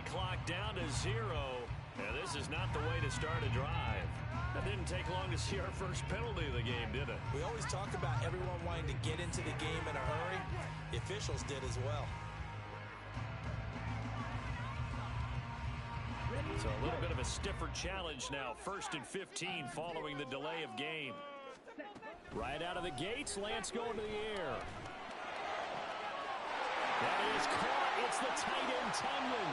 clock down to 0. And this is not the way to start a drive. That didn't take long to see our first penalty of the game, did it? We always talk about everyone wanting to get into the game in a hurry. The officials did as well. So a little bit of a stiffer challenge now. 1st and 15 following the delay of game. Right out of the gates, Lance going to the air. That is caught. It's the tight end, Tunyon.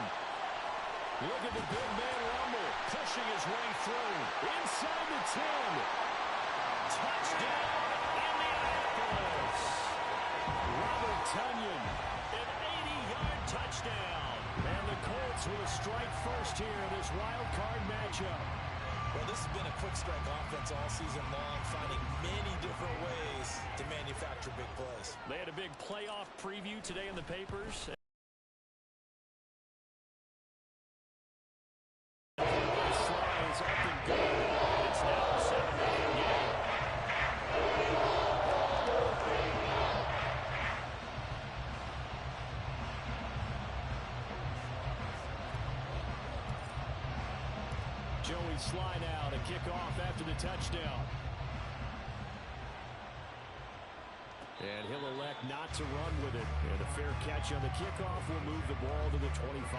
Look at the big man rumble, pushing his way through. Inside the 10. Touchdown, Indianapolis. Robert Tunyon, an 80-yard touchdown. And the Colts with a strike first here in this wild card matchup. Well, this has been a quick strike offense all season long, finding many different ways to manufacture big plays. They had a big playoff preview today in the papers. Slides up and good. It's now a 7-0 game. Joey slide out, a kickoff after the touchdown. And he'll elect not to run with it. And a fair catch on the kickoff will move the ball to the 25.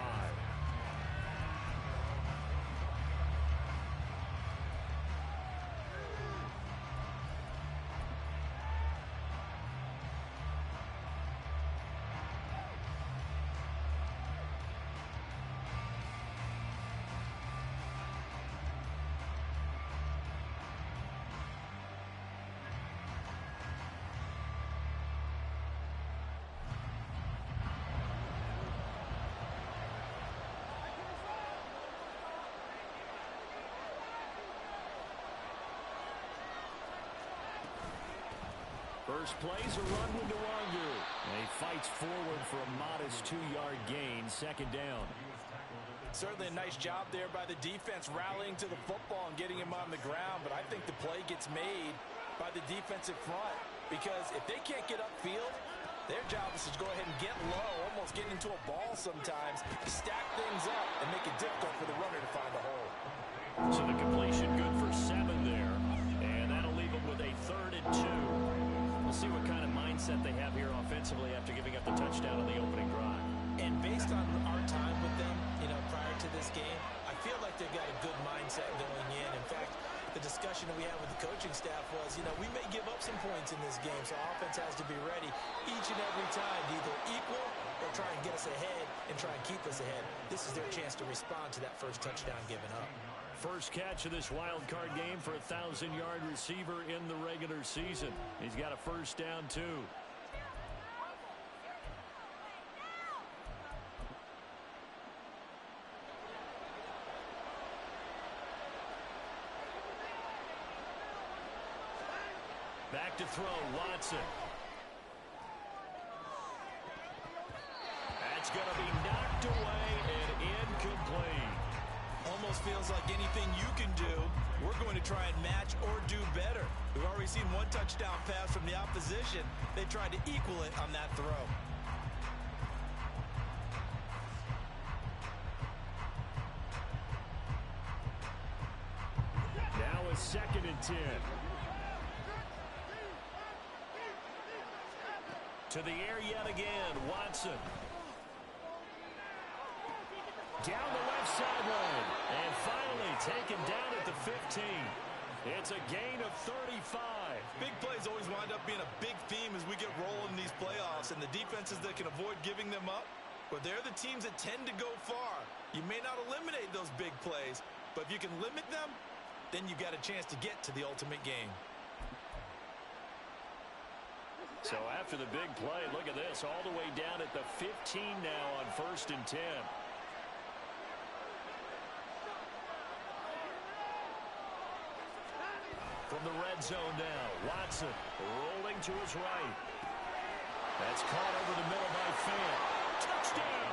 First plays a run with Nwangu. And he fights forward for a modest 2-yard gain, 2nd down. Certainly a nice job there by the defense rallying to the football and getting him on the ground. But I think the play gets made by the defensive front. Because if they can't get upfield, their job is to go ahead and get low, almost get into a ball sometimes, stack things up, and make it difficult for the runner to find a hole. So the completion good for 7 there. And that'll leave them with a 3rd and 2. We'll see what kind of mindset they have here offensively after giving up the touchdown on the opening drive. And based on our time with them, prior to this game, I feel like they've got a good mindset going in. In fact, the discussion that we had with the coaching staff was, we may give up some points in this game, so offense has to be ready each and every time to either equal or try and get us ahead and try and keep us ahead. This is their chance to respond to that first touchdown given up. First catch of this wild card game for a 1,000-yard receiver in the regular season. He's got a first down, too. Back to throw, Watson. That's going to be knocked away and incomplete. Almost feels like anything you can do, we're going to try and match or do better. We've already seen one touchdown pass from the opposition. They tried to equal it on that throw. Now a 2nd and 10. To the air yet again, Watson. Down the left sideline. And finally taken down at the 15. It's a gain of 35. Big plays always wind up being a big theme as we get rolling in these playoffs. And the defenses that can avoid giving them up, well, they're the teams that tend to go far. You may not eliminate those big plays, but if you can limit them, then you got a chance to get to the ultimate game. So after the big play, look at this, all the way down at the 15 now on 1st and 10. From the red zone now, Watson rolling to his right. That's caught over the middle by Fant. Touchdown!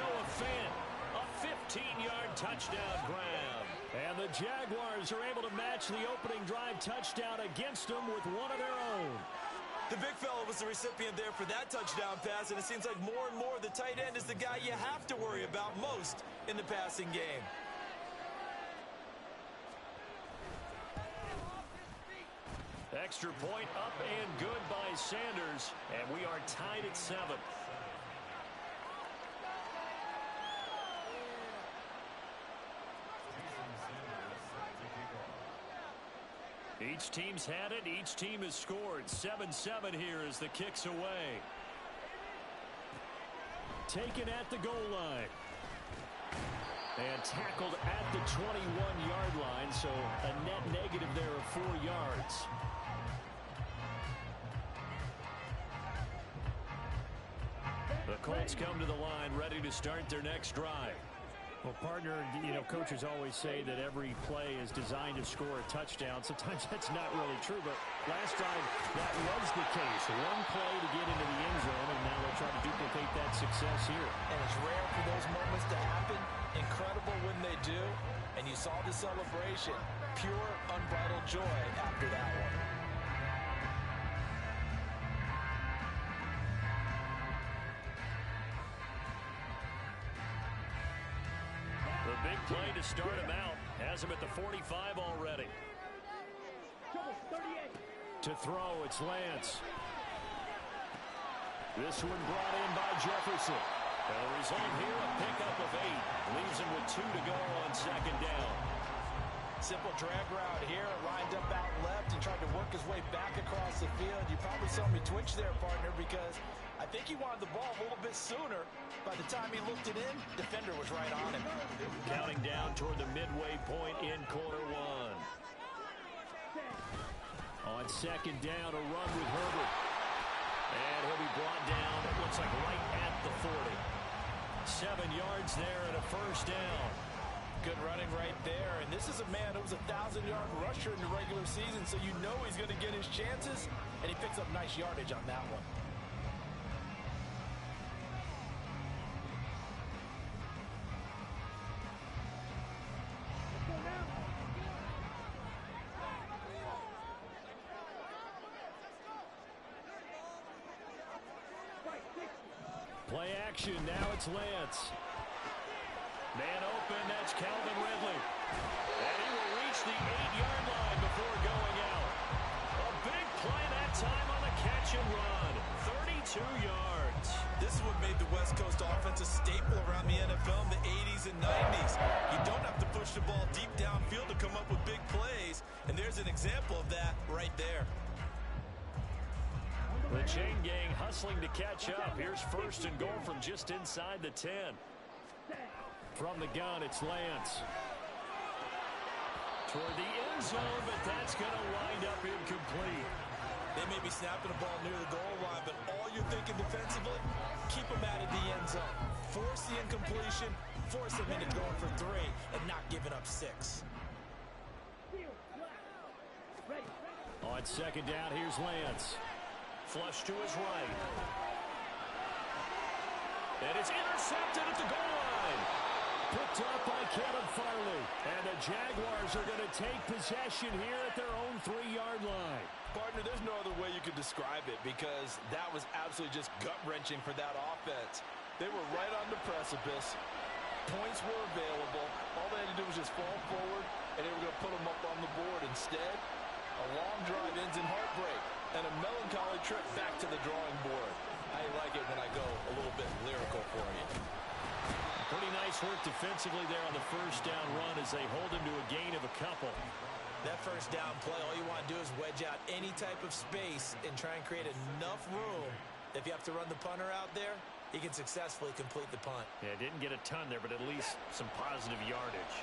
Noah Fant, a 15-yard touchdown grab. And the Jaguars are able to match the opening drive touchdown against them with one of their own. The big fella was the recipient there for that touchdown pass, and it seems like more and more the tight end is the guy you have to worry about most in the passing game. Extra point up and good by Sanders, and we are tied at 7. Each team's had it. Each team has scored. 7-7 here as the kick's away. Taken at the goal line. And tackled at the 21-yard line, so a net negative there of 4 yards. The Colts come to the line ready to start their next drive. Well, partner, you know, coaches always say that every play is designed to score a touchdown. Sometimes that's not really true, but last drive that was the case. One play to get into the end zone, and now they'll try to duplicate that success here. And it's rare for those moments to happen. Incredible when they do. And you saw the celebration. Pure, unbridled joy after that one. The big play to start him out. Has him at the 45 already. To throw, it's Lance. This one brought in by Jefferson. And the result here, a pickup of 8. Leaves him with 2 to go on second down. Simple drag route here. Lined up out left and tried to work his way back across the field. You probably saw me twitch there, partner, because I think he wanted the ball a little bit sooner. By the time he looked it in, defender was right on him. Counting down toward the midway point in quarter 1. On second down, a run with Herbert. And he'll be brought down, it looks like right at the 40. 7 yards there and a first down. Good running right there. And this is a man who was a 1,000-yard rusher in the regular season, so you know he's going to get his chances. And he picks up nice yardage on that one. Play action, now it's Lance. Man open, that's Calvin Ridley. And he will reach the 8-yard line before going out. A big play that time on the catch and run. 32 yards. This is what made the West Coast offense a staple around the NFL in the 80s and 90s. You don't have to push the ball deep downfield to come up with big plays. And there's an example of that right there. The chain gang hustling to catch up. Here's first and goal from just inside the 10. From the gun, it's Lance. Toward the end zone, but that's going to wind up incomplete. They may be snapping the ball near the goal line, but all you're thinking defensively, keep them out of the end zone. Force the incompletion, force them into going for 3, and not giving up 6. On second down, here's Lance. Flush to his right. And it's intercepted at the goal line. Picked up by Kevin Farley. And the Jaguars are going to take possession here at their own 3-yard line. Partner, there's no other way you could describe it because that was absolutely just gut-wrenching for that offense. They were right on the precipice. Points were available. All they had to do was just fall forward, and they were going to put them up on the board. Instead, a long drive ends in heartbreak and a melancholy trip back to the drawing board. I like it when I go a little bit lyrical for you. Pretty nice work defensively there on the first down run as they hold him to a gain of a couple. That first down play, all you want to do is wedge out any type of space and try and create enough room that if you have to run the punter out there, he can successfully complete the punt. Yeah, didn't get a ton there, but at least some positive yardage.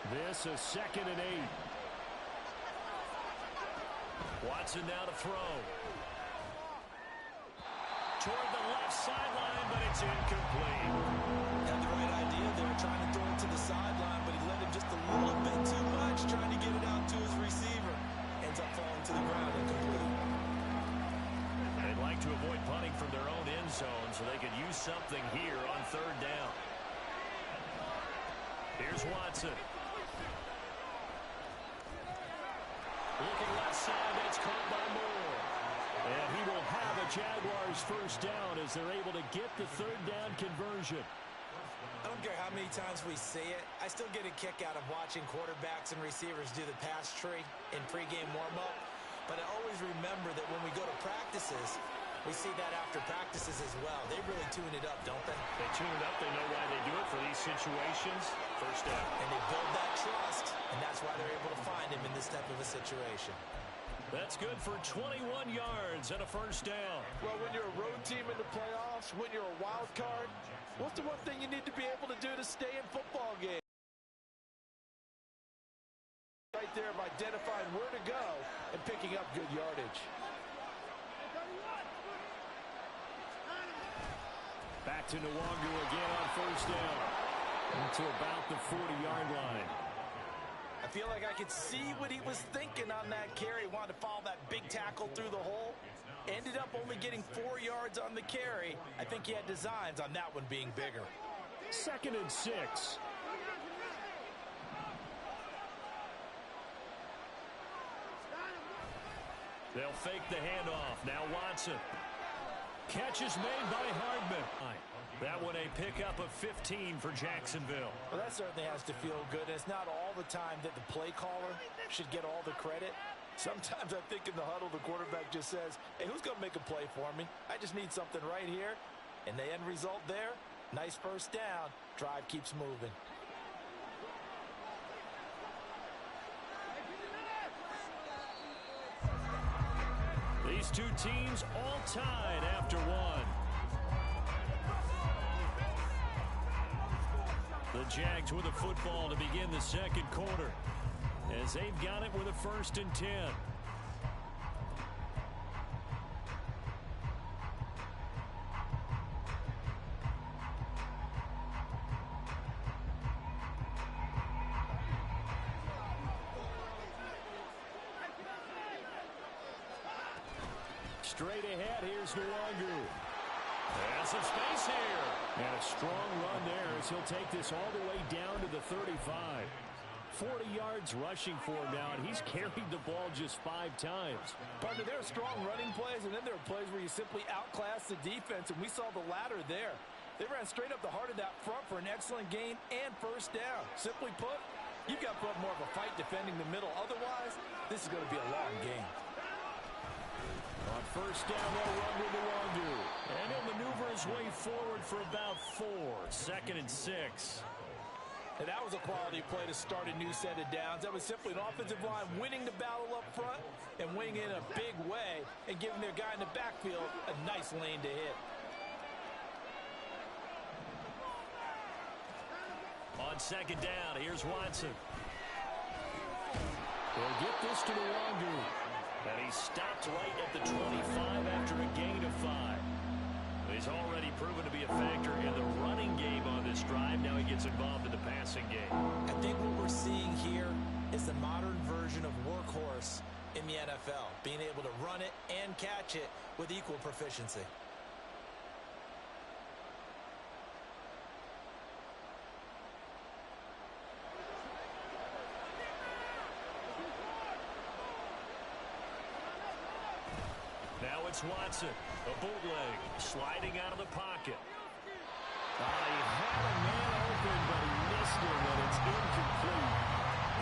This is 2nd and 8. Watson now to throw. Toward the left sideline, but it's incomplete. Had the right idea there, trying to throw it to the sideline, but he led him just a little bit too much, trying to get it out to his receiver. Ends up falling to the ground incomplete. They'd like to avoid punting from their own end zone so they could use something here on 3rd down. Here's Watson. Looking left side, that's caught by Moore. And he will have a Jaguars first down as they're able to get the third down conversion. I don't care how many times we see it. I still get a kick out of watching quarterbacks and receivers do the pass tree in pregame warm-up. But I always remember that when we go to practices, we see that after practices as well. They really tune it up, don't they? They tune it up. They know why they do it for these situations. First down. And they build that trust, and that's why they're able to find him in this type of a situation. That's good for 21 yards and a first down. Well, when you're a road team in the playoffs, when you're a wild card, what's the one thing you need to be able to do to stay in football games? Right there of identifying where to go and picking up good yardage. Back to Nwangu again on first down. To about the 40-yard line. I feel like I could see what he was thinking on that carry. He wanted to follow that big tackle through the hole. Ended up only getting 4 yards on the carry. I think he had designs on that one being bigger. 2nd and 6. They'll fake the handoff. Now Watson. Catch is made by Hardman. That one a pickup of 15 for Jacksonville. Well, that certainly has to feel good. It's not all the time that the play caller should get all the credit. Sometimes I think in the huddle, the quarterback just says, hey, who's going to make a play for me? I just need something right here. And the end result there, nice first down. Drive keeps moving. These two teams all tied after one. The Jags with the football to begin the second quarter as they've got it with a 1st and 10. Straight ahead, here's Nwangu. There's some space here. And a strong run there as he'll take this all the way down to the 35. 40 yards rushing for him now, and he's carried the ball just 5 times. Partner, there are strong running plays, and then there are plays where you simply outclass the defense, and we saw the latter there. They ran straight up the heart of that front for an excellent gain and first down. Simply put, you've got to put up more of a fight defending the middle. Otherwise, this is going to be a long game. On first down, they'll run with Nwangu. And he'll maneuver his way forward for about 4. 2nd and 6. And that was a quality play to start a new set of downs. That was simply an offensive line winning the battle up front and winning in a big way and giving their guy in the backfield a nice lane to hit. On 2nd down, here's Watson. They'll get this to Nwangu. And he stopped right at the 25 after a gain of 5. He's already proven to be a factor in the running game on this drive. Now he gets involved in the passing game. I think what we're seeing here is the modern version of workhorse in the NFL, being able to run it and catch it with equal proficiency. Now it's Watson, a bootleg, sliding out of the pocket. He had a man open, but he missed him, and it's incomplete.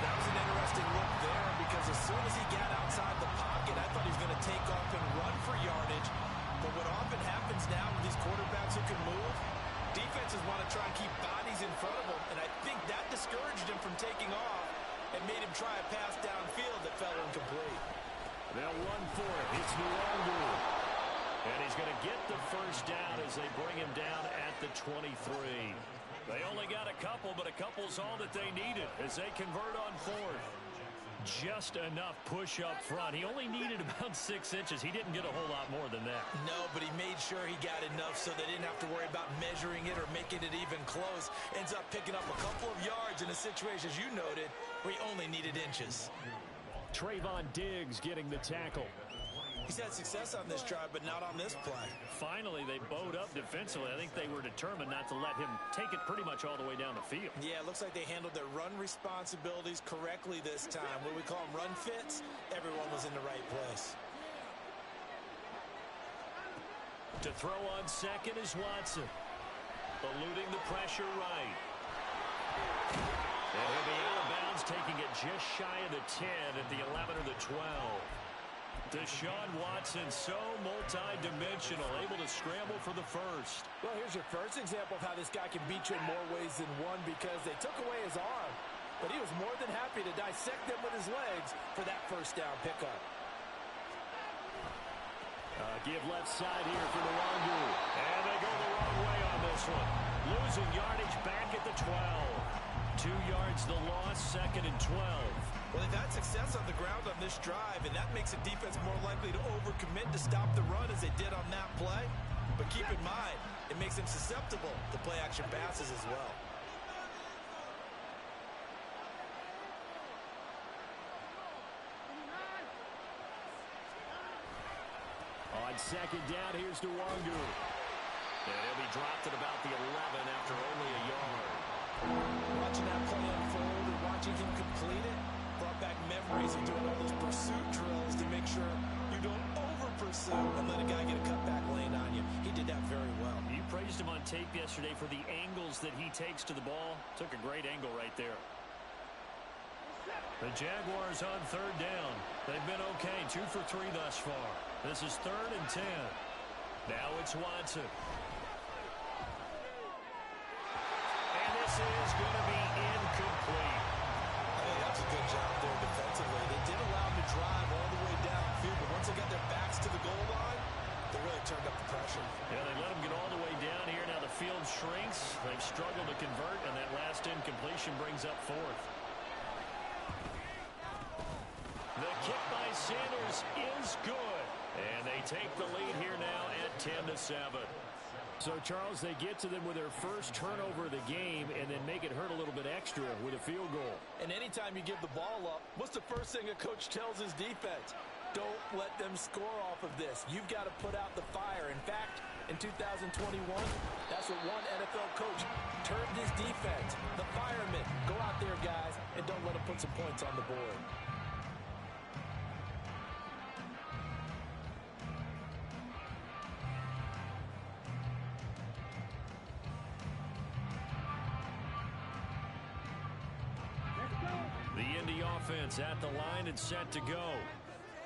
That was an interesting look there because as soon as he got outside the pocket, I thought he was going to take off and run for yardage. But what often happens now with these quarterbacks who can move, defenses want to try and keep bodies in front of them, and I think that discouraged him from taking off and made him try a pass downfield that fell incomplete. They'll run for it. It's Nwangu. And he's going to get the first down as they bring him down at the 23. They only got a couple, but a couple's all that they needed as they convert on 4th. Just enough push up front. He only needed about 6 inches. He didn't get a whole lot more than that. No, but he made sure he got enough so they didn't have to worry about measuring it or making it even close. Ends up picking up a couple of yards in a situation, as you noted, where he only needed inches. Trayvon Diggs getting the tackle. He's had success on this drive, but not on this play. Finally, they bowed up defensively. I think they were determined not to let him take it pretty much all the way down the field. Yeah, it looks like they handled their run responsibilities correctly this time. What we call them run fits, everyone was in the right place. To throw on second is Watson. Eluding the pressure right. And he'll be out of bounds, taking it just shy of the 10 at the 11 or the 12. Deshaun Watson, so multi-dimensional, able to scramble for the first. Well, here's your first example of how this guy can beat you in more ways than one, because they took away his arm, but he was more than happy to dissect them with his legs for that first down pickup. Give left side here for the Wildcard. And they go the wrong way on this one. Losing yardage back at the 12. 2 yards the loss, second and 12. Well, they've had success on the ground on this drive, and that makes a defense more likely to overcommit to stop the run as they did on that play. But keep in mind, it makes them susceptible to play-action passes as well. On second down, here's the Wildcard. And he'll be dropped at about the 11 after only a yard. Watching that play unfold and watching him complete it brought back memories of doing all those pursuit drills to make sure you don't over-pursue and let a guy get a cutback lane on you. He did that very well. You praised him on tape yesterday for the angles that he takes to the ball. Took a great angle right there. The Jaguars on third down. They've been okay, 2 for 3 thus far. This is 3rd and 10. Now it's Watson. And this is going to be incomplete. I think that's a good job there defensively. They did allow him to drive all the way downfield, but once they got their backs to the goal line, they really turned up the pressure. Yeah, they let him get all the way down here. Now the field shrinks. They've struggled to convert, and that last incompletion brings up 4th. The kick by Sanders is good. And they take the lead here now at 10-7. So, Charles, they get to them with their first turnover of the game and then make it hurt a little bit extra with a field goal. And anytime you give the ball up, what's the first thing a coach tells his defense? Don't let them score off of this. You've got to put out the fire. In fact, in 2021, that's what one NFL coach termed his defense. The firemen. Go out there, guys, and don't let them put some points on the board. Offense at the line and set to go.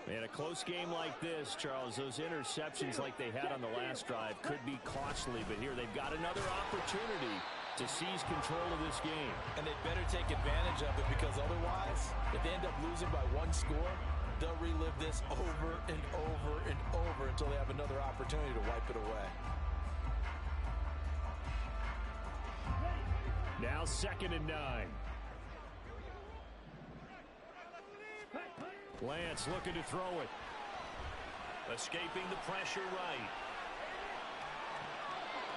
In a close game like this, Charles, those interceptions like they had on the last drive could be costly, but here they've got another opportunity to seize control of this game. And they better take advantage of it, because otherwise, if they end up losing by 1 score, they'll relive this over and over and over until they have another opportunity to wipe it away. Now 2nd and 9. Lance looking to throw it. Escaping the pressure right.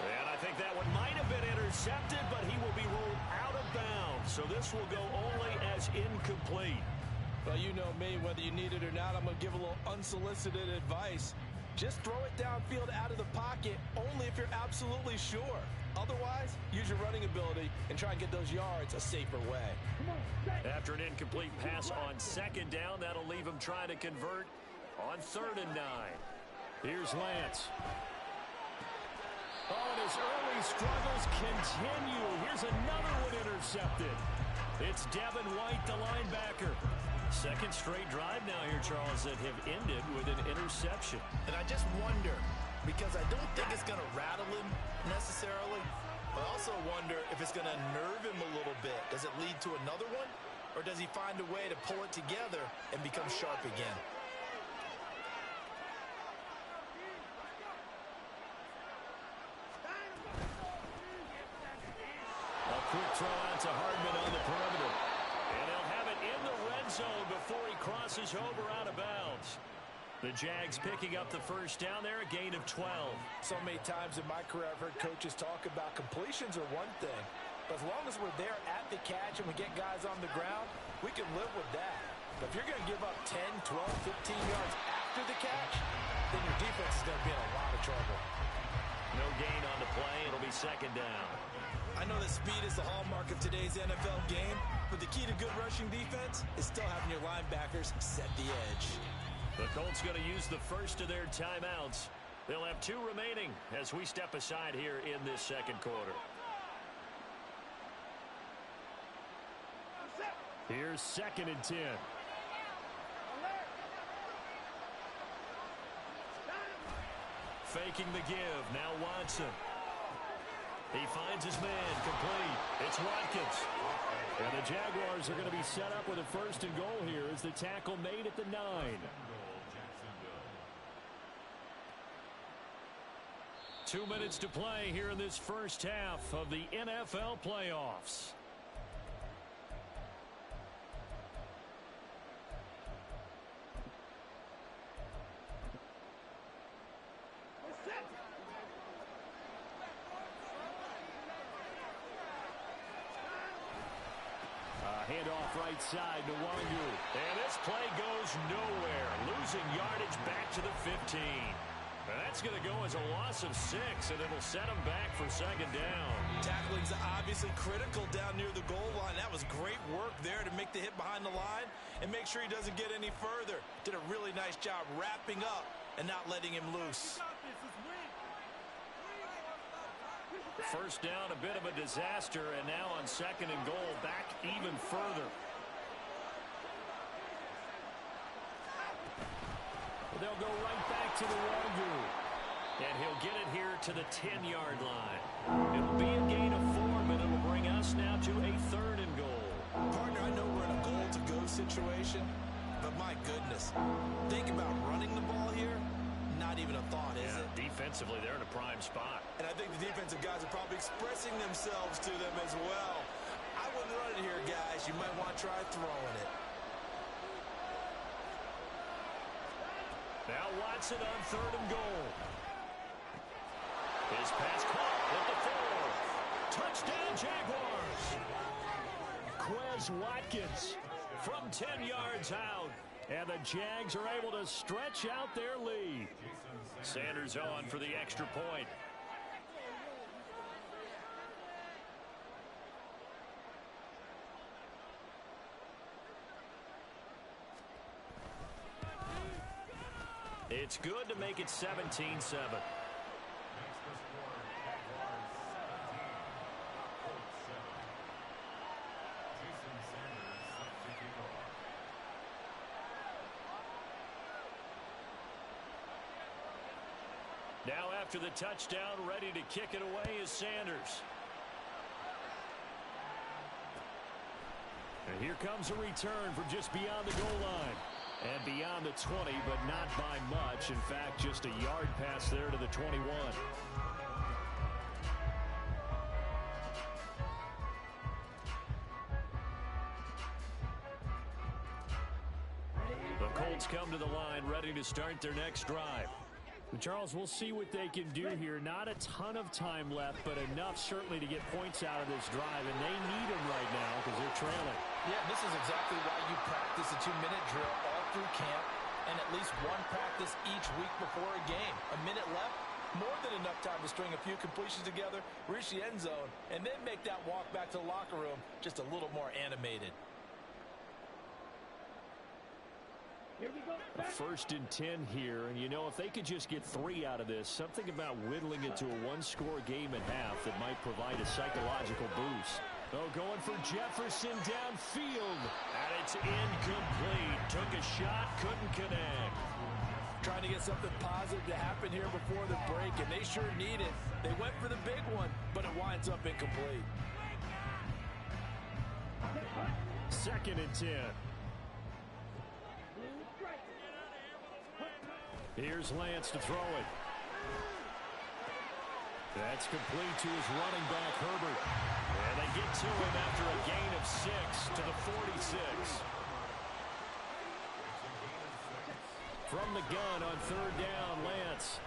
And I think that one might have been intercepted, but he will be ruled out of bounds. So this will go only as incomplete. Well, you know me, whether you need it or not, I'm going to give a little unsolicited advice. Just throw it downfield out of the pocket only if you're absolutely sure. Otherwise, use your running ability and try and get those yards a safer way. After an incomplete pass on 2nd down, that'll leave him trying to convert on 3rd and 9. Here's Lance. Oh, and his early struggles continue. Here's another one intercepted. It's Devin White, the linebacker. 2nd straight drive now here, Charles, that have ended with an interception. And I just wonder, because I don't think it's going to rattle him necessarily, but I also wonder if it's going to nerve him a little bit. Does it lead to another one, or does he find a way to pull it together and become sharp again? A quick throw out to Hardman on the perimeter. And they'll have it in the red zone before he crosses over out of bounds. The Jags picking up the first down there, a gain of 12. So many times in my career I've heard coaches talk about completions are one thing, but as long as we're there at the catch and we get guys on the ground, we can live with that. But if you're going to give up 10, 12, 15 yards after the catch, then your defense is going to be in a lot of trouble. No gain on the play. It'll be 2nd down. I know that speed is the hallmark of today's NFL game, but the key to good rushing defense is still having your linebackers set the edge. The Colts going to use the first of their timeouts. They'll have 2 remaining as we step aside here in this second quarter. Here's 2nd and 10. Faking the give. Now Watson. He finds his man. Complete. It's Watkins. And the Jaguars are going to be set up with a 1st and goal here as the tackle made at the 9. 2 minutes to play here in this first half of the NFL playoffs. Handoff right side to Wangu. And this play goes nowhere. Losing yardage back to the 15. That's going to go as a loss of 6, and it'll set him back for 2nd down. Tackling's obviously critical down near the goal line. That was great work there to make the hit behind the line and make sure he doesn't get any further. Did a really nice job wrapping up and not letting him loose. First down, a bit of a disaster, and now on 2nd and goal, back even further. They'll go right back to the Wangu. And he'll get it here to the 10-yard line. It'll be a gain of 4, but it'll bring us now to a 3rd and goal. Partner, I know we're in a goal-to-go situation, but my goodness. Think about running the ball here. Not even a thought, is it? Defensively, they're in a prime spot. And I think the defensive guys are probably expressing themselves to them as well. I wouldn't run it here, guys. You might want to try throwing it. Now Watson on 3rd and goal. His pass caught at the 4. Touchdown, Jaguars. Quez Watkins from 10 yards out. And the Jags are able to stretch out their lead. Sanders on for the extra point. It's good to make it 17-7. Now after the touchdown, ready to kick it away is Sanders. And here comes a return from just beyond the goal line. And beyond the 20, but not by much. In fact, just a yard pass there to the 21. The Colts come to the line, ready to start their next drive. Charles, we'll see what they can do here. Not a ton of time left, but enough certainly to get points out of this drive, and they need them right now because they're trailing. Yeah, this is exactly why you practice a 2-minute drill all through camp and at least one practice each week before a game. A minute left, more than enough time to string a few completions together, reach the end zone, and then make that walk back to the locker room just a little more animated. A 1st and 10 here, and you know, if they could just get 3 out of this, something about whittling it to a 1-score game at half that might provide a psychological boost. Oh, going for Jefferson downfield, and it's incomplete. Took a shot, couldn't connect. Trying to get something positive to happen here before the break, and they sure need it. They went for the big one, but it winds up incomplete. 2nd and 10. Here's Lance to throw it. That's complete to his running back, Herbert. And they get to him after a gain of 6 to the 46. From the gun on 3rd down, Lance.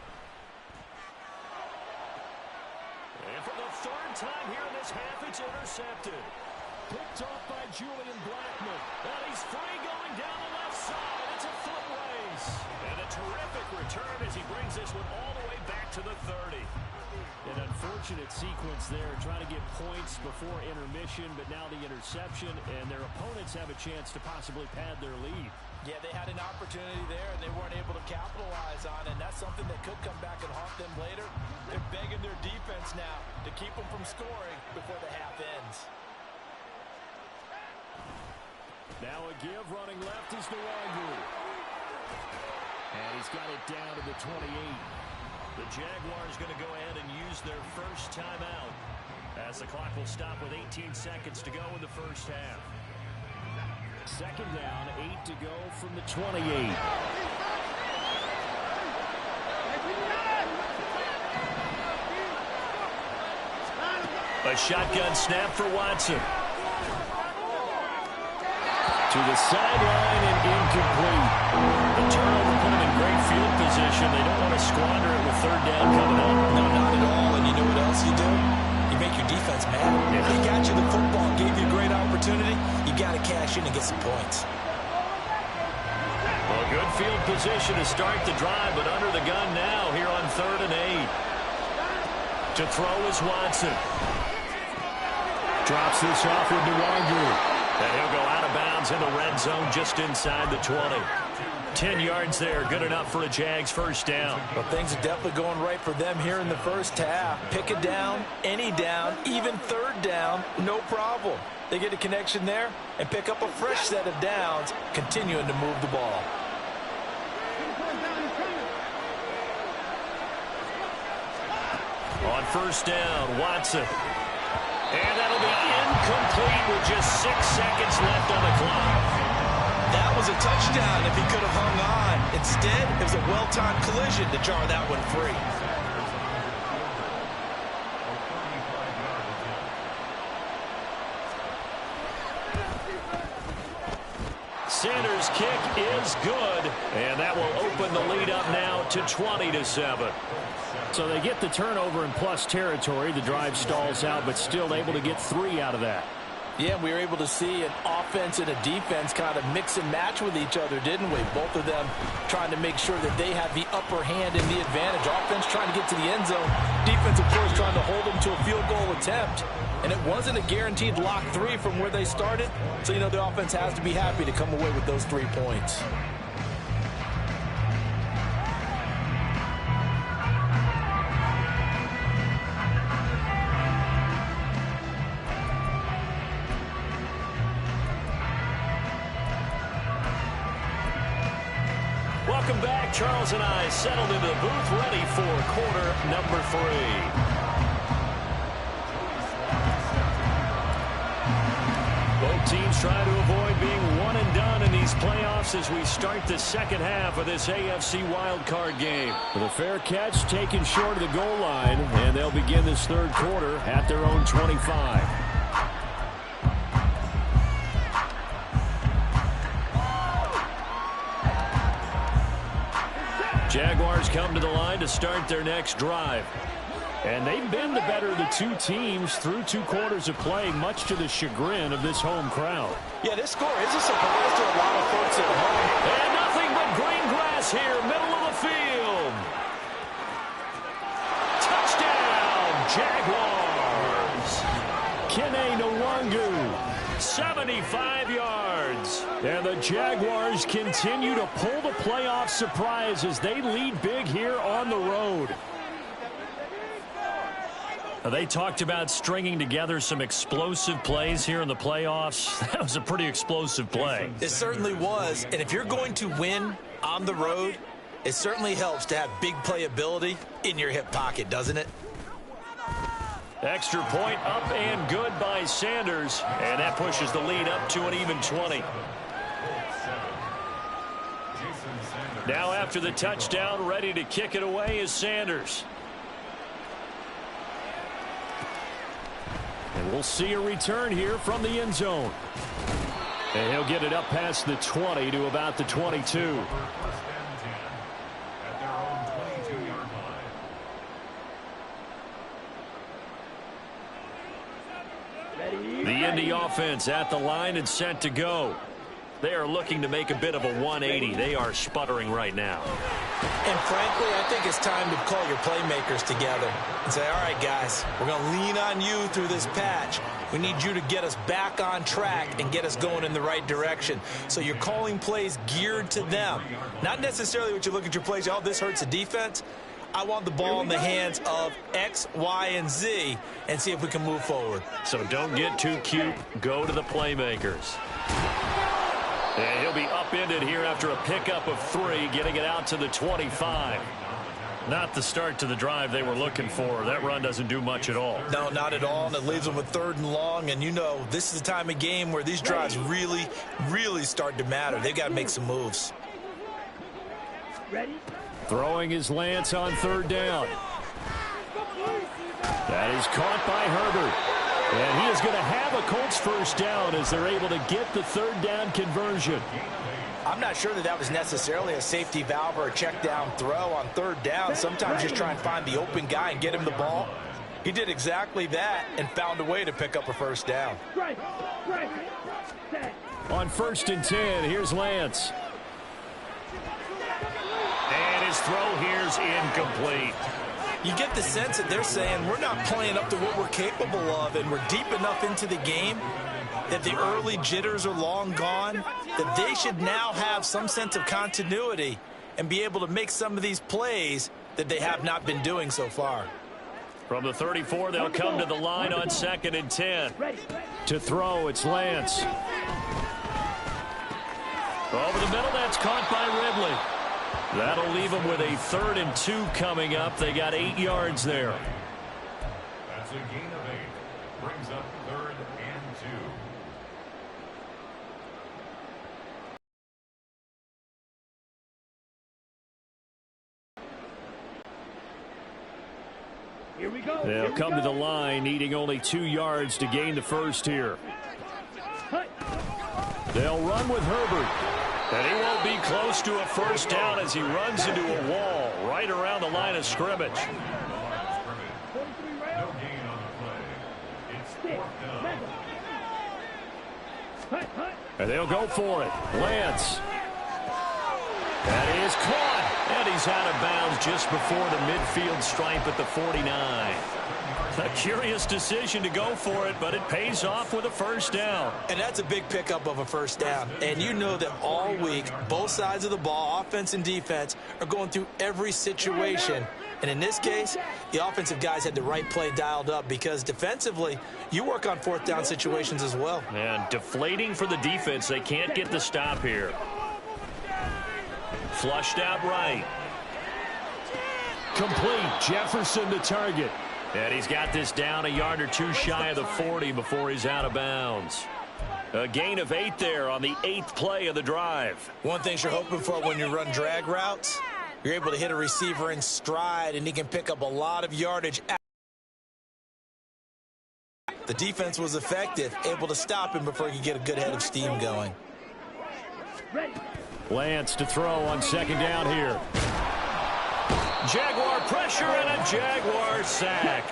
And for the 3rd time here in this half, it's intercepted. Picked off by Julian Blackman. And he's free going down the left side. It's a foot race. And a terrific return as he brings this one all the way back to the 30. An unfortunate sequence there, trying to get points before intermission, but now the interception, and their opponents have a chance to possibly pad their lead. Yeah, they had an opportunity there, and they weren't able to capitalize on it, and that's something that could come back and haunt them later. They're begging their defense now to keep them from scoring before the half ends. Now a give running left is Wildcard. And he's got it down to the 28. The Jaguars going to go ahead and use their first timeout as the clock will stop with 18 seconds to go in the first half. Second down, 8 to go from the 28. A shotgun snap for Watson. To the sideline and incomplete. The turnover put them in great field position. They don't want to squander it with third down coming up. No, not at all. And you know what else you do? You make your defense mad. Yeah. They got you the football, gave you a great opportunity. You got to cash in and get some points. Well, good field position to start the drive, but under the gun now here on 3rd and 8. To throw is Watson. Drops this off with Wildcard. And he'll go out of bounds in the red zone just inside the 20. 10 yards there, good enough for a Jags first down. Well, things are definitely going right for them here in the first half. Pick a down, any down, even third down, no problem. They get a connection there and pick up a fresh set of downs, continuing to move the ball. On first down, Watson. And that'll be incomplete with just 6 seconds left on the clock. That was a touchdown if he could have hung on. Instead, it was a well-timed collision to jar that one free. Sanders' kick is good, and that will open the lead up now to 20-7. So they get the turnover in plus territory. The drive stalls out, but still able to get 3 out of that. Yeah, we were able to see an offense and a defense kind of mix and match with each other, didn't we? Both of them trying to make sure that they have the upper hand and the advantage. Offense trying to get to the end zone. Defense, of course, trying to hold them to a field goal attempt. And it wasn't a guaranteed lock 3 from where they started. So, you know, the offense has to be happy to come away with those 3 points. Welcome back. Charles and I settled into the booth, ready for quarter number 3. Both teams try to avoid being one and done in these playoffs as we start the second half of this AFC wildcard game. With a fair catch taken short of the goal line, and they'll begin this third quarter at their own 25. Jaguars come to the line to start their next drive. And they've been the better of the 2 teams through 2 quarters of play, much to the chagrin of this home crowd. Yeah, this score is a surprise to a lot of folks at home. And nothing but green grass here, middle of the field. Touchdown, Jaguars. Kene Nwangu. 75 yards. And the Jaguars continue to pull the playoff surprise as they lead big here on the road. They talked about stringing together some explosive plays here in the playoffs. That was a pretty explosive play. It certainly was. And if you're going to win on the road, it certainly helps to have big playability in your hip pocket, doesn't it? Extra point up and good by Sanders. And that pushes the lead up to an even 20. Now after the touchdown, ready to kick it away is Sanders. And we'll see a return here from the end zone. And he'll get it up past the 20 to about the 22. The Indy offense at the line and set to go. They are looking to make a bit of a 180. They are sputtering right now. And frankly, I think it's time to call your playmakers together and say, all right, guys, we're going to lean on you through this patch. We need you to get us back on track and get us going in the right direction. So you're calling plays geared to them. Not necessarily what you look at your plays, oh, this hurts the defense. I want the ball in the hands of X, Y, and Z and see if we can move forward. So don't get too cute. Go to the playmakers. And he'll be upended here after a pickup of 3, getting it out to the 25. Not the start to the drive they were looking for. That run doesn't do much at all. No, not at all, and it leaves them with 3rd and long. And you know, this is the time of game where these drives really, really start to matter. They've got to make some moves. Ready? Throwing is Lance on 3rd down. That is caught by Herbert. And he is going to have a Colts 1st down as they're able to get the 3rd down conversion. I'm not sure that was necessarily a safety valve or a check down throw on 3rd down. Sometimes just try and find the open guy and get him the ball. He did exactly that and found a way to pick up a 1st down. On 1st and 10, here's Lance. And his throw here's incomplete. You get the sense that they're saying we're not playing up to what we're capable of, and we're deep enough into the game that the early jitters are long gone, that they should now have some sense of continuity and be able to make some of these plays that they have not been doing so far. From the 34, they'll come to the line on 2nd and 10. To throw, it's Lance. Over the middle, that's caught by Ridley. That'll leave them with a 3rd and 2 coming up. They got 8 yards there. That's a gain of 8. Brings up 3rd and 2. Here we go. They'll come to the line, needing only 2 yards to gain the 1st here. They'll run with Herbert. And he won't be close to a 1st down as he runs into a wall right around the line of scrimmage. No gain on the play. It's 4th down. And they'll go for it. Lance. That is caught. And he's out of bounds just before the midfield stripe at the 49. A curious decision to go for it, but it pays off with a 1st down. And that's a big pickup of a 1st down. And you know that all week, both sides of the ball, offense and defense, are going through every situation. And in this case, the offensive guys had the right play dialed up because defensively, you work on 4th down situations as well. And deflating for the defense. They can't get the stop here. Flushed out right. Complete. Jefferson the target. And he's got this down a yard or 2 shy of the 40 before he's out of bounds. A gain of 8 there on the 8th play of the drive. One thing you're hoping for when you run drag routes, you're able to hit a receiver in stride, and he can pick up a lot of yardage. The defense was effective, able to stop him before he could get a good head of steam going. Lance to throw on 2nd down here. Jaguar pressure and a Jaguar sack.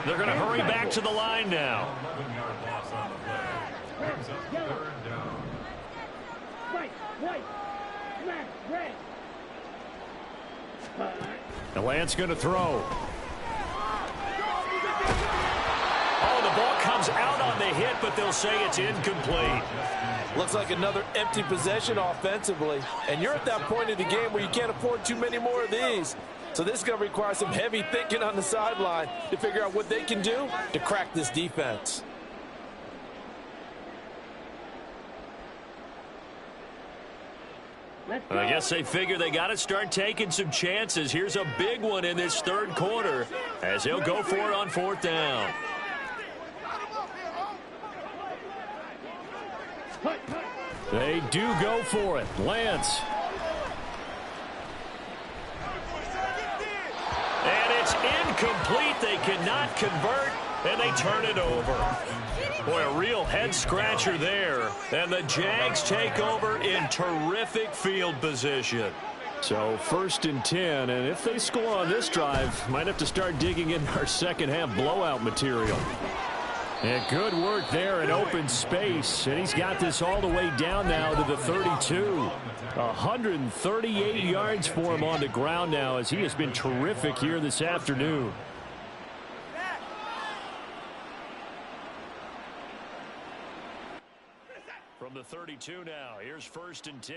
They're going to hurry back to the line now. 11-yard loss on the play. Brings up 3rd down. And Lance going to throw. Oh, the ball comes out on the hit, but they'll say it's incomplete. Looks like another empty possession offensively. And you're at that point in the game where you can't afford too many more of these. So this is going to require some heavy thinking on the sideline to figure out what they can do to crack this defense. I guess they figure they got to start taking some chances. Here's a big one in this 3rd quarter as they'll go for it on 4th down. They do go for it. Lance. And it's incomplete. They cannot convert, and they turn it over. Boy, a real head-scratcher there. And the Jags take over in terrific field position. So 1st and 10, and if they score on this drive, might have to start digging in our second-half blowout material. And good work there in open space. And he's got this all the way down now to the 32. 138 yards for him on the ground now as he has been terrific here this afternoon. From the 32 now, here's 1st and 10.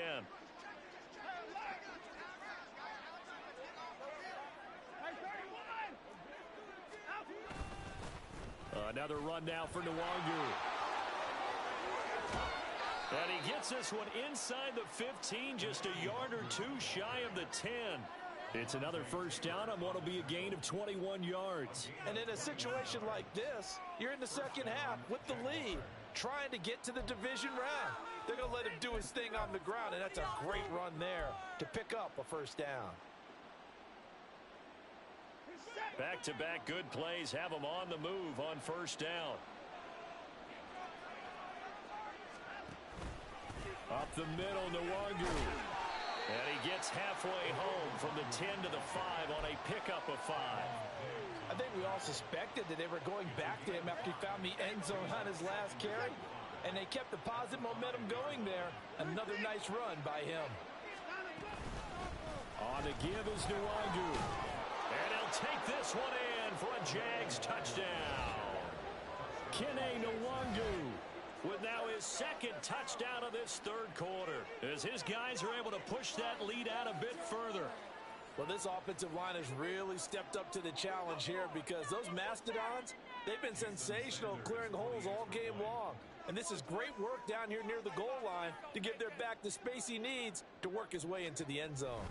Another run now for Nwangu. And he gets this one inside the 15, just a yard or two shy of the 10. It's another 1st down on what will be a gain of 21 yards. And in a situation like this, you're in the second half with the lead, trying to get to the division round. They're going to let him do his thing on the ground, and that's a great run there to pick up a 1st down. Back-to-back good plays have him on the move on 1st down. Up the middle, Nwangu. And he gets halfway home from the 10 to the 5 on a pickup of 5. I think we all suspected that they were going back to him after he found the end zone on his last carry. And they kept the positive momentum going there. Another nice run by him. On the give is Nwangu. And he'll take this one in for a Jags touchdown. Kene Nwangu with now his 2nd touchdown of this 3rd quarter, as his guys are able to push that lead out a bit further. Well, this offensive line has really stepped up to the challenge here because those Mastodons, they've been sensational clearing holes all game long. And this is great work down here near the goal line to give their back the space he needs to work his way into the end zone.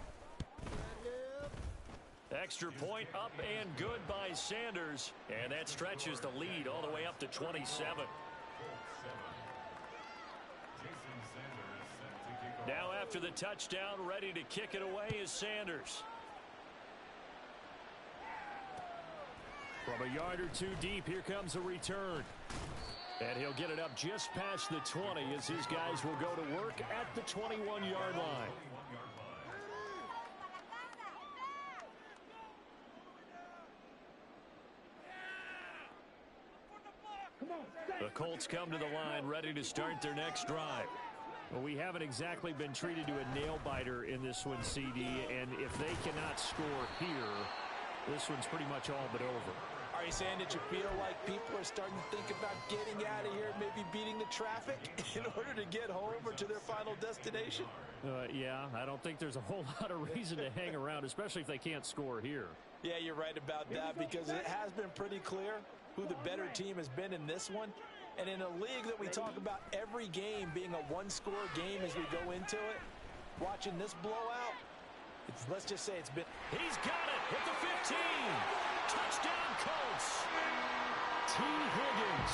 Extra point up and good by Sanders, and that stretches the lead all the way up to 27. Now after the touchdown, ready to kick it away is Sanders. From a yard or two deep, here comes a return. And he'll get it up just past the 20 as his guys will go to work at the 21-yard line. The Colts come to the line ready to start their next drive. Well, we haven't exactly been treated to a nail-biter in this one, CD, and if they cannot score here, this one's pretty much all but over. Are you saying that you feel like people are starting to think about getting out of here, maybe beating the traffic in order to get home or to their final destination? Yeah, I don't think there's a whole lot of reason to hang around, especially if they can't score here. Yeah, you're right about that because it has been pretty clear who the better team has been in this one. And in a league that we talk about every game being a one-score game as we go into it, watching this blowout, let's just say it's been... He's got it at the 15. Touchdown Colts. T. Higgins,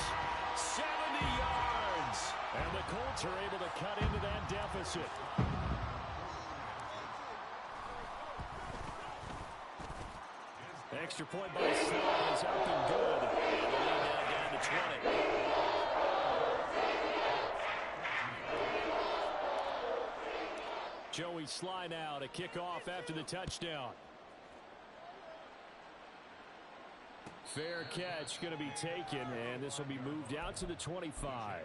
70 yards. And the Colts are able to cut into that deficit. Extra point by Sloan is up and good. And the lead now down to 20. Joey Sly now to kick off after the touchdown. Fair catch going to be taken, and this will be moved out to the 25.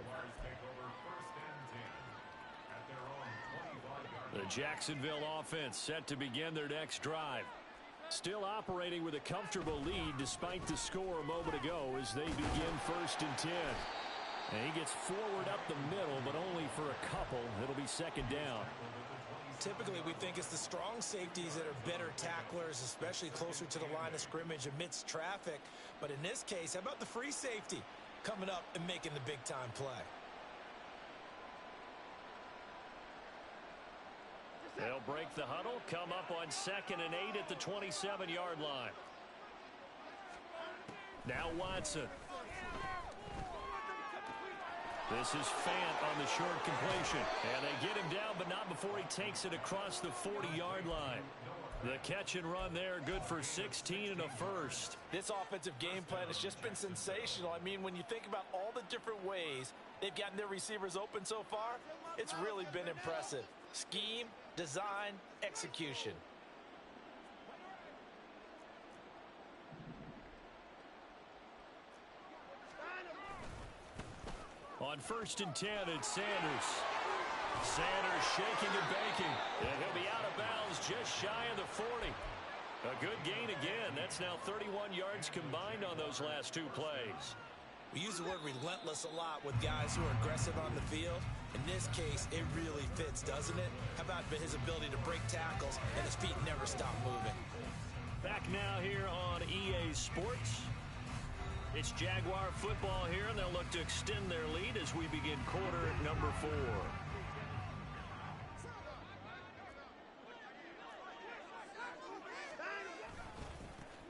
The Jacksonville offense set to begin their next drive. Still operating with a comfortable lead despite the score a moment ago as they begin 1st and 10. And he gets forward up the middle, but only for a couple. It'll be 2nd down. Typically, we think it's the strong safeties that are better tacklers, especially closer to the line of scrimmage amidst traffic. But in this case, how about the free safety coming up and making the big-time play? They'll break the huddle, come up on 2nd and 8 at the 27-yard line. Now Watson. This is Fant on the short completion. And they get him down, but not before he takes it across the 40-yard line. The catch and run there, good for 16 and a first. This offensive game plan has just been sensational. I mean, when you think about all the different ways they've gotten their receivers open so far, it's really been impressive. Scheme, design, execution. On 1st and 10, it's Sanders. Sanders shaking and baking. And he'll be out of bounds just shy of the 40. A good gain again. That's now 31 yards combined on those last 2 plays. We use the word relentless a lot with guys who are aggressive on the field. In this case, it really fits, doesn't it? How about his ability to break tackles and his feet never stop moving? Back now here on EA Sports. It's Jaguar football here, and they'll look to extend their lead as we begin quarter number 4.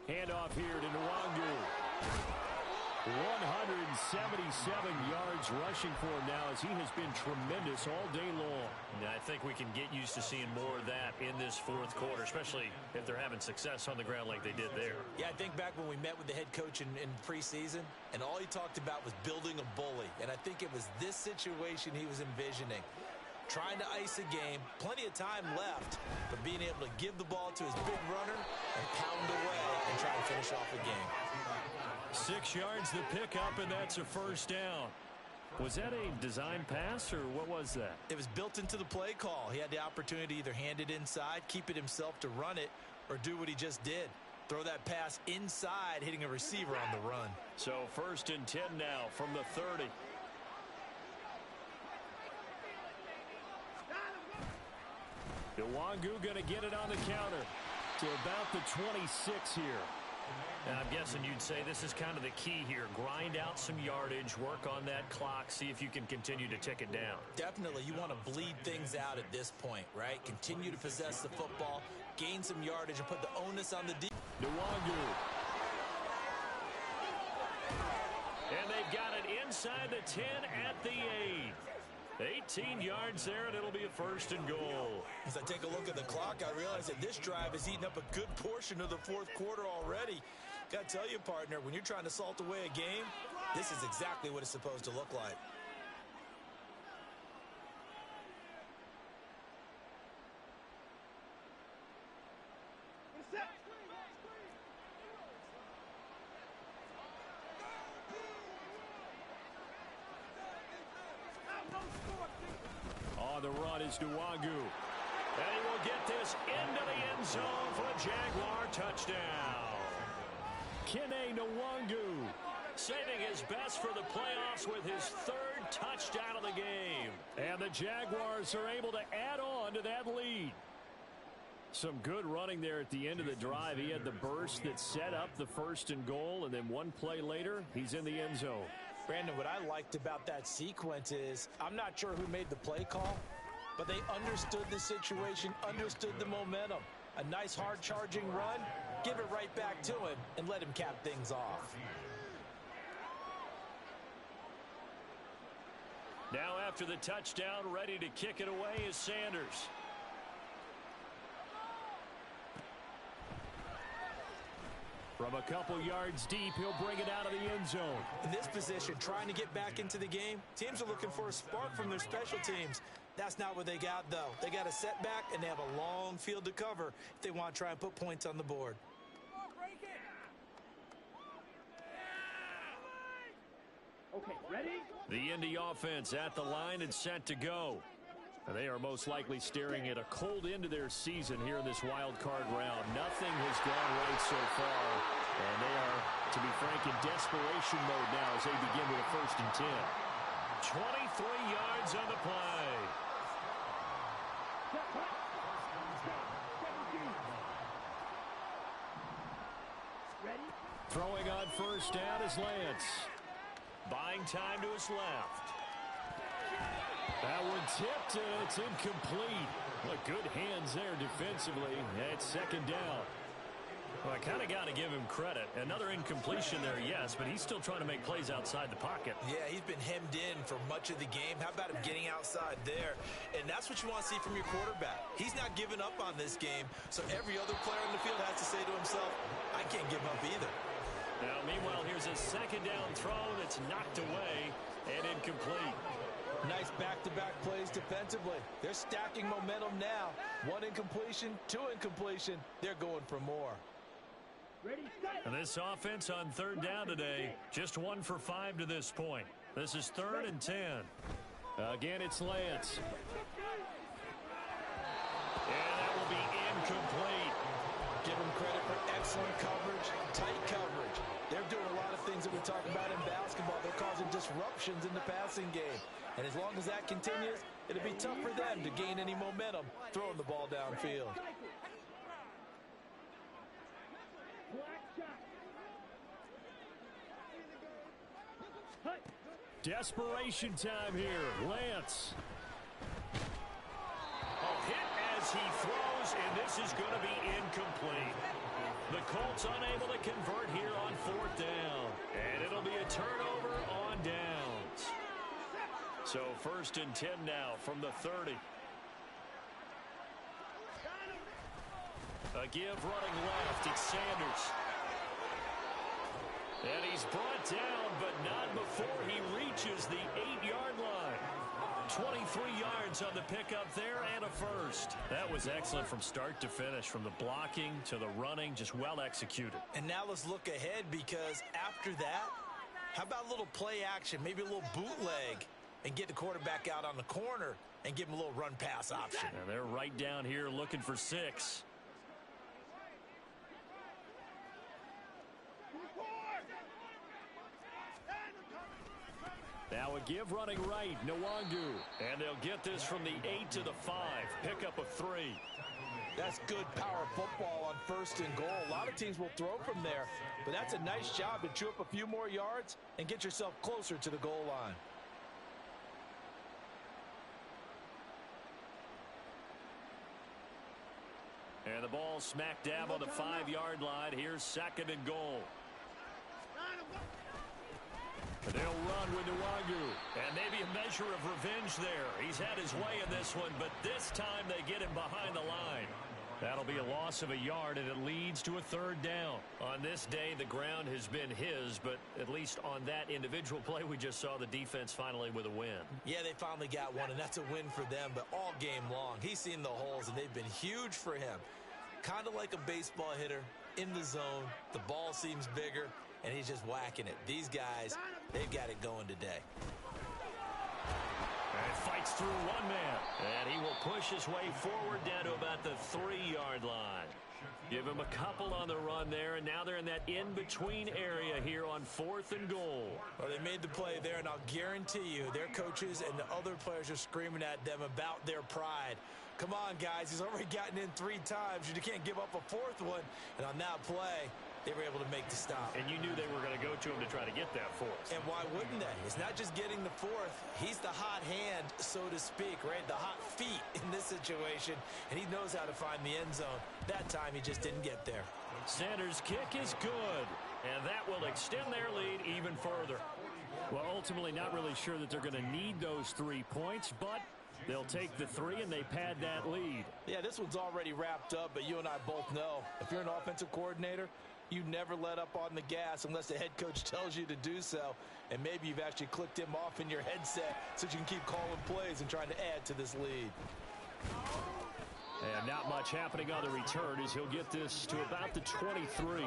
Handoff here to Nwangu. 177 yards rushing for him now as he has been tremendous all day long. Yeah, I think we can get used to seeing more of that in this 4th quarter, especially if they're having success on the ground like they did there. Yeah, I think back when we met with the head coach in preseason, and all he talked about was building a bully. And I think it was this situation he was envisioning. Trying to ice a game, plenty of time left, but being able to give the ball to his big runner and pound away and try to finish off a game. 6 yards the pickup, and that's a 1st down. Was that a design pass, or what was that? It was built into the play call. He had the opportunity to either hand it inside, keep it himself to run it, or do what he just did. Throw that pass inside, hitting a receiver on the run. So 1st and 10 now from the 30. Nwangu going to get it on the counter to about the 26 here. And I'm guessing you'd say this is kind of the key here. Grind out some yardage, work on that clock, see if you can continue to tick it down. Definitely, you want to bleed things out at this point, right? Continue to possess the football, gain some yardage, and put the onus on the defense. Nwangu. And they've got it inside the 10 at the 8. 18 yards there, and it'll be a 1st and goal. As I take a look at the clock, I realize that this drive has eaten up a good portion of the 4th quarter already. Got to tell you, partner, when you're trying to salt away a game, this is exactly what it's supposed to look like. On the run is Nwangu. And he will get this into the end zone for a Jaguar touchdown. Kene Nwangu saving his best for the playoffs with his 3rd touchdown of the game. And the Jaguars are able to add on to that lead. Some good running there at the end of the drive. He had the burst that set up the 1st and goal, and then one play later, he's in the end zone. Brandon, what I liked about that sequence is I'm not sure who made the play call, but they understood the situation, understood the momentum. A nice hard-charging run, give it right back to him, and let him cap things off. Now after the touchdown, ready to kick it away is Sanders. From a couple yards deep, he'll bring it out of the end zone. In this position, trying to get back into the game, teams are looking for a spark from their special teams. That's not what they got, though. They got a setback, and they have a long field to cover if they want to try and put points on the board. Okay, ready? The Indy offense at the line and set to go. And they are most likely staring at a cold end to their season here in this wild card round. Nothing has gone right so far. And they are, to be frank, in desperation mode now as they begin with a 1st and 10. 23 yards on the play. Ready? Throwing on 1st down is Lance. Buying time to his left. That one tipped, and it's incomplete. Look, good hands there defensively. It's 2nd down. Well, I kind of got to give him credit. Another incompletion there, yes, but he's still trying to make plays outside the pocket. Yeah, he's been hemmed in for much of the game. How about him getting outside there? And that's what you want to see from your quarterback. He's not giving up on this game, so every other player on the field has to say to himself, I can't give up either. Now, meanwhile, here's a 2nd down throw that's knocked away and incomplete. Nice back-to-back plays defensively. They're stacking momentum now. 1 incompletion, 2 incompletion. They're going for more. Ready, set. And this offense on 3rd down today, just 1 for 5 to this point. This is 3rd and 10. Again, it's Lance. And that will be incomplete. Give them credit for excellent coverage, tight coverage. They're doing a lot of things that we talk about in basketball. They're causing disruptions in the passing game. And as long as that continues, it'll be tough for them to gain any momentum throwing the ball downfield. Desperation time here. Lance. Hit as he throws, and this is going to be incomplete. The Colts unable to convert here on 4th down. And it'll be a turnover on downs. So 1st and 10 now from the 30. A give running left. It's Sanders. And he's brought down, but not before he reaches the 8-yard line. 23 yards on the pickup there and a first. That was excellent from start to finish, from the blocking to the running, just well executed. And now let's look ahead, because after that, how about a little play action, maybe a little bootleg, and get the quarterback out on the corner and give him a little run pass option. And they're right down here looking for 6. Now a give running right, Nwangu. And they'll get this from the 8 to the 5. Pickup of 3. That's good power football on 1st and goal. A lot of teams will throw from there, but that's a nice job to chew up a few more yards and get yourself closer to the goal line. And the ball smack dab on the 5-yard line. Here's 2nd and goal. They'll run with Nwangu. And maybe a measure of revenge there. He's had his way in this one, but this time they get him behind the line. That'll be a loss of a yard, and it leads to a 3rd down. On this day, the ground has been his, but at least on that individual play, we just saw the defense finally with a win. Yeah, they finally got one, and that's a win for them, but all game long, he's seen the holes, and they've been huge for him. Kind of like a baseball hitter in the zone. The ball seems bigger, and he's just whacking it. These guys, they've got it going today. And fights through one man. And he will push his way forward down to about the 3-yard line. Give him a couple on the run there, and now they're in that in-between area here on 4th and goal. Well, they made the play there, and I'll guarantee you their coaches and the other players are screaming at them about their pride. Come on, guys. He's already gotten in 3 times. You can't give up a 4th one. And on that play, they were able to make the stop. And you knew they were going to go to him to try to get that 4th. And why wouldn't they? It's not just getting the 4th. He's the hot hand, so to speak, right? The hot feet in this situation. And he knows how to find the end zone. That time, he just didn't get there. Sanders' kick is good. And that will extend their lead even further. Well, ultimately, not really sure that they're going to need those 3 points, but they'll take the 3 and they pad that lead. Yeah, this one's already wrapped up, but you and I both know if you're an offensive coordinator, you never let up on the gas unless the head coach tells you to do so. And maybe you've actually clicked him off in your headset so you can keep calling plays and trying to add to this lead. And not much happening on the return as he'll get this to about the 23.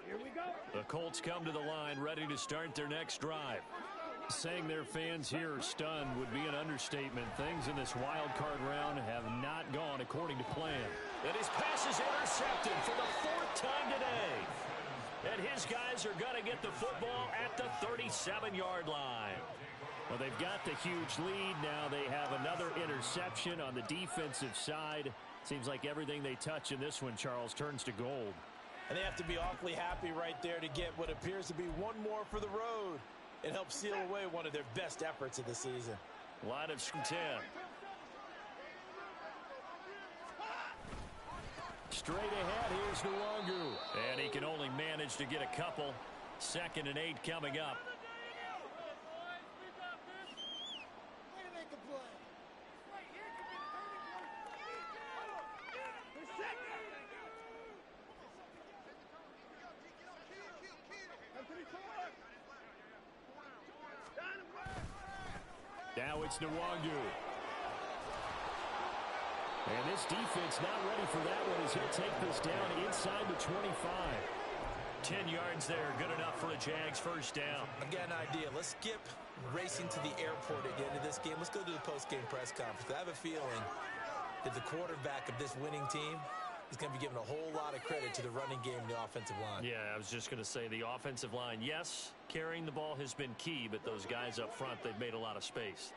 Here we go. The Colts come to the line ready to start their next drive. Saying their fans here are stunned would be an understatement. Things in this wild card round have not gone according to plan. And his pass is intercepted for the 4th time today. And his guys are going to get the football at the 37-yard line. Well, they've got the huge lead. Now they have another interception on the defensive side. Seems like everything they touch in this one, Charles, turns to gold. And they have to be awfully happy right there to get what appears to be one more for the road. It helps seal away one of their best efforts of the season. Line of 10. Straight ahead, here's Nwangu. And he can only manage to get a couple. 2nd and 8 coming up. Now it's Nwangu. And this defense not ready for that one as he'll take this down inside the 25. 10 yards there, good enough for a Jags first down. I've got an idea. Let's skip racing to the airport at the end of this game. Let's go to the post-game press conference. I have a feeling that the quarterback of this winning team is going to be given a whole lot of credit to the running game and the offensive line. Yeah, I was just going to say the offensive line, yes, carrying the ball has been key, but those guys up front, they've made a lot of space.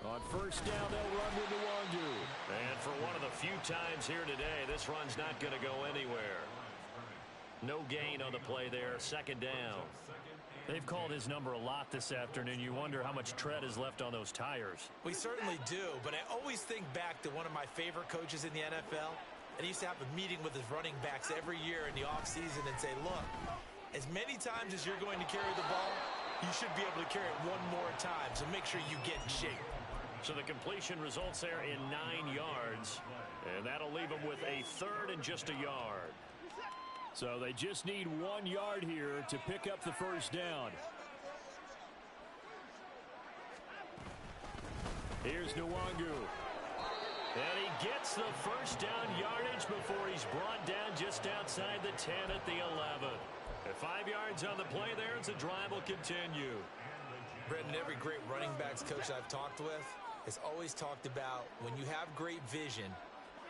On first down, they'll run to Nwangu. And for one of the few times here today, this run's not going to go anywhere. No gain on the play there, second down. They've called his number a lot this afternoon. You wonder how much tread is left on those tires. We certainly do, but I always think back to one of my favorite coaches in the NFL, and he used to have a meeting with his running backs every year in the offseason and say, look, as many times as you're going to carry the ball, you should be able to carry it one more time, so make sure you get in shape. So the completion results there in 9 yards, and that'll leave them with a third and just a yard. So they just need 1 yard here to pick up the first down. Here's Nwangu. And he gets the first down yardage before he's brought down just outside the 10 at the 11. At 5 yards on the play there, as the drive will continue. Brendan, every great running backs coach I've talked with has always talked about when you have great vision,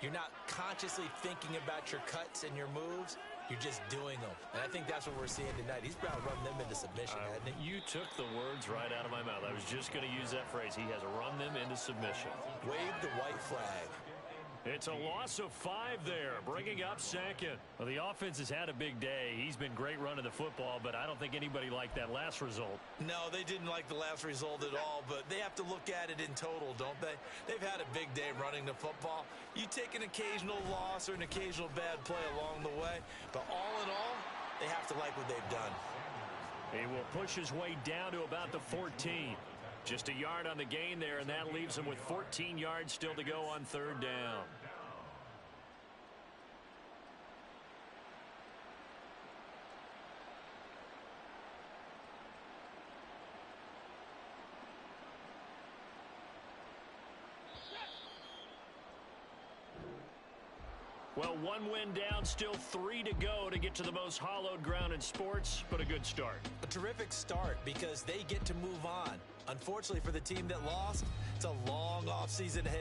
you're not consciously thinking about your cuts and your moves. You're just doing them. And I think that's what we're seeing tonight. He's about to run them into submission, hasn't he? You took the words right out of my mouth. I was just going to use that phrase. He has run them into submission. Wave the white flag. It's a loss of 5 there, bringing up second. Well, the offense has had a big day. He's been great running the football, but I don't think anybody liked that last result. No, they didn't like the last result at all, but they have to look at it in total, don't they? They've had a big day running the football. You take an occasional loss or an occasional bad play along the way, but all in all, they have to like what they've done. He will push his way down to about the 14. Just a yard on the gain there, and that leaves him with 14 yards still to go on third down. Well, 1 win down, still 3 to go to get to the most hallowed ground in sports, but a good start. A terrific start because they get to move on. Unfortunately for the team that lost, it's a long offseason ahead.